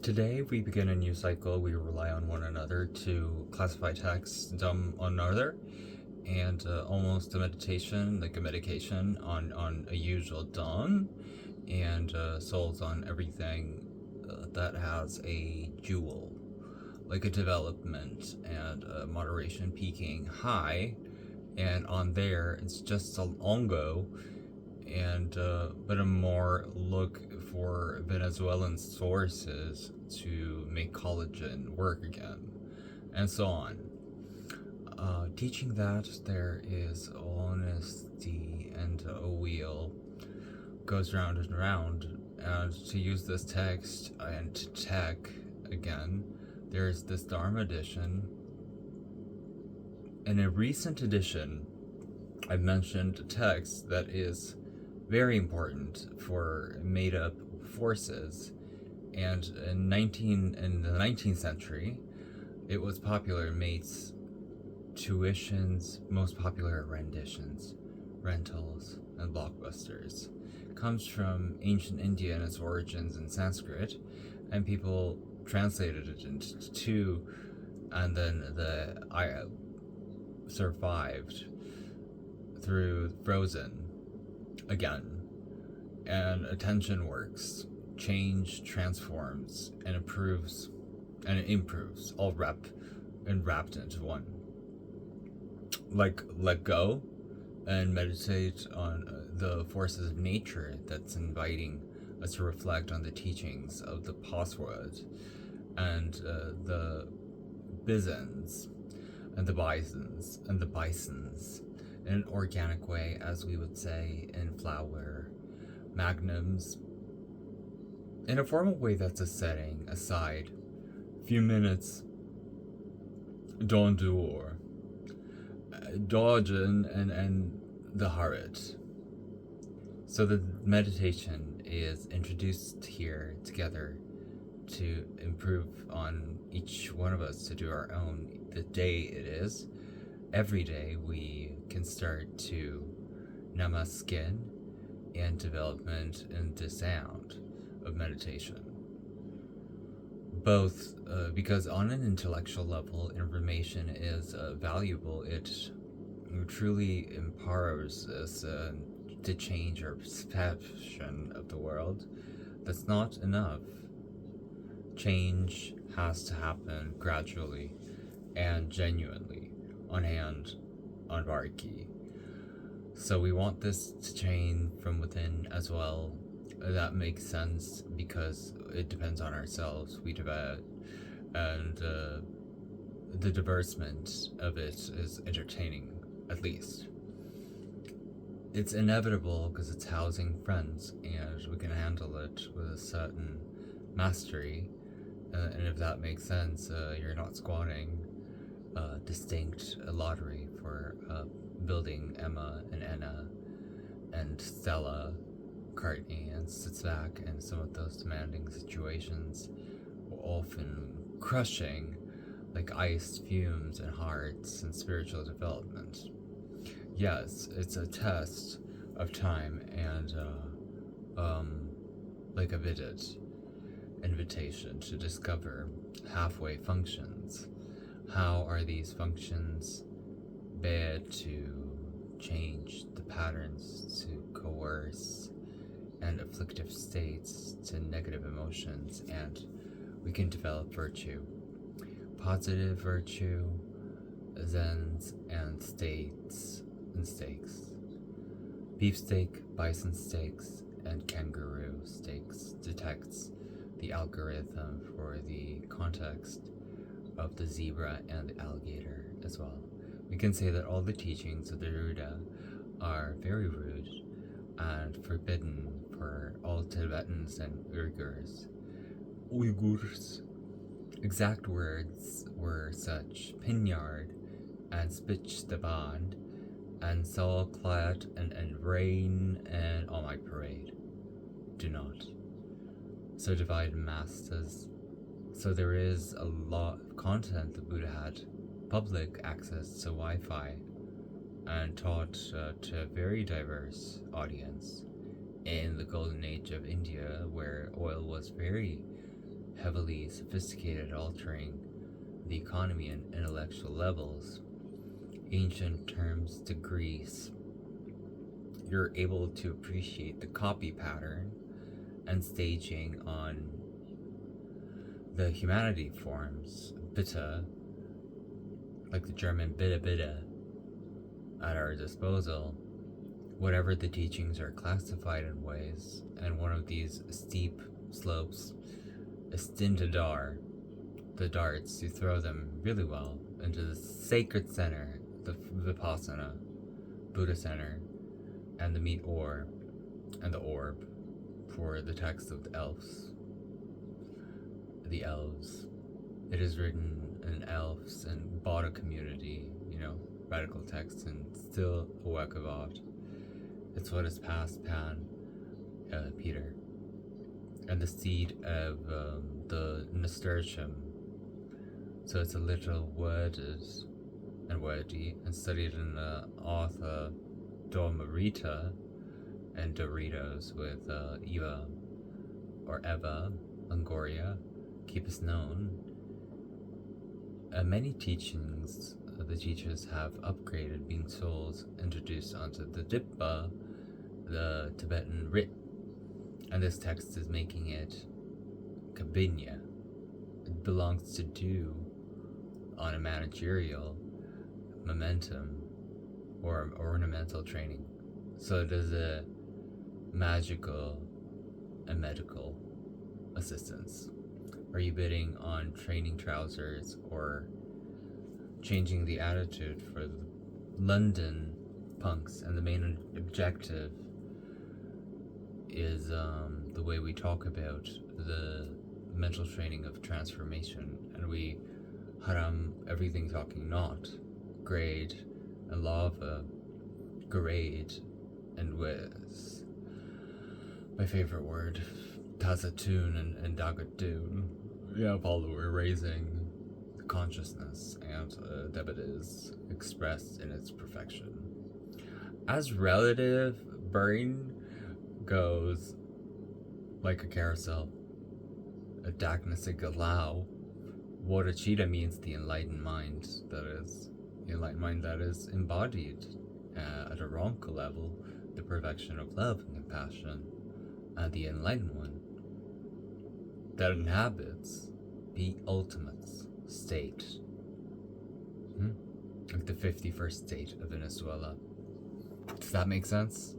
Today, we begin a new cycle. We rely on one another to classify text on another, and almost a meditation, like a medication on a usual dawn, and souls on everything that has a jewel, like a development and moderation peaking high, and on there, it's just a longo and but a more look for Venezuelan sources to make collagen work again, and so on. Teaching that there is honesty and a wheel goes round and round, and to use this text and tech again, there's this Dharma edition. In a recent edition, I mentioned a text that is very important for made-up forces, and in the 19th century, it was popular in Mate's tuitions, most popular renditions, rentals, and blockbusters. It comes from ancient India and its origins in Sanskrit, and people translated it into, and then I survived through Frozen again, and attention works, change transforms and improves, all wrapped into one. Like let go and meditate on the forces of nature that's inviting us to reflect on the teachings of the Password and the bisons and the bisons in an organic way, as we would say in flower magnums, in a formal way that's a setting aside. Few minutes, Don Duor, Dodgen, and the Harit. So the meditation is introduced here together to improve on each one of us to do our own. The day it is, every day we can start to numb our skin and development in the sound of meditation. Both because on an intellectual level, information is valuable. It truly empowers us to change our perception of the world. That's not enough. Change has to happen gradually and genuinely, on Varki. So we want this to change from within as well. That makes sense because it depends on ourselves. We develop, and the diversement of it is entertaining, at least. It's inevitable because it's housing friends, and we can handle it with a certain mastery. And if that makes sense, you're not squatting distinct lottery for building Emma and Anna and Stella McCartney and sits back in some of those demanding situations, often crushing like iced fumes in hearts and spiritual development. Yes, it's a test of time and like a invitation to discover halfway functions. How are these functions bad to change the patterns, to coerce and afflictive states to negative emotions, and we can develop virtue. Positive virtue, zens and states and steaks. Beefsteak, bison steaks, and kangaroo steaks detects the algorithm for the context of the zebra and the alligator as well. We can say that all the teachings of the Ruda are very rude and forbidden for all Tibetans and Uyghurs. Exact words were such: Pinyard and Spitch the Band and Saul Clad and Rain and on my parade. Do not. So divide masses. So there is a lot of content the Buddha had public access to Wi-Fi and taught to a very diverse audience in the golden age of India, where oil was very heavily sophisticated, altering the economy and intellectual levels. Ancient terms to Greece, you're able to appreciate the copy pattern and staging on the humanity forms, Bitte, like the German Bitte Bitte, at our disposal. Whatever the teachings are classified in ways, and one of these steep slopes is Stintadar, the darts, you throw them really well into the sacred center, the Vipassana, Buddha center, and the meat ore, and the orb for the text of the elves. The elves. It is written in elves and Bada community, radical text, and still a work of art. It's what is past Pan, Peter, and the seed of the nasturtium. So it's a little worded and wordy and studied in Arthur Dormarita and Doritos with Eva or Eva Longoria, keep us known. Many teachings the teachers have upgraded, being souls introduced onto the Dippa, the Tibetan writ, and this text is making it Kabinya. It belongs to do on a managerial momentum or ornamental training. So it is a magical and medical assistance. Are you bidding on training trousers or changing the attitude for the London punks? And the main objective is the way we talk about the mental training of transformation, and we haram everything talking not, grade and lava, grade and whiz. My favorite word, Tazatun and Dagatun. Yeah, Paulo, we're raising the consciousness, and that it is expressed in its perfection. As relative brain goes like a carousel, a Daknasig allow, what a cheetah means the enlightened mind, that is embodied at a Ronka level, the perfection of love and compassion, and the enlightened one that inhabits the ultimate state, like the 51st state of Venezuela. Does that make sense?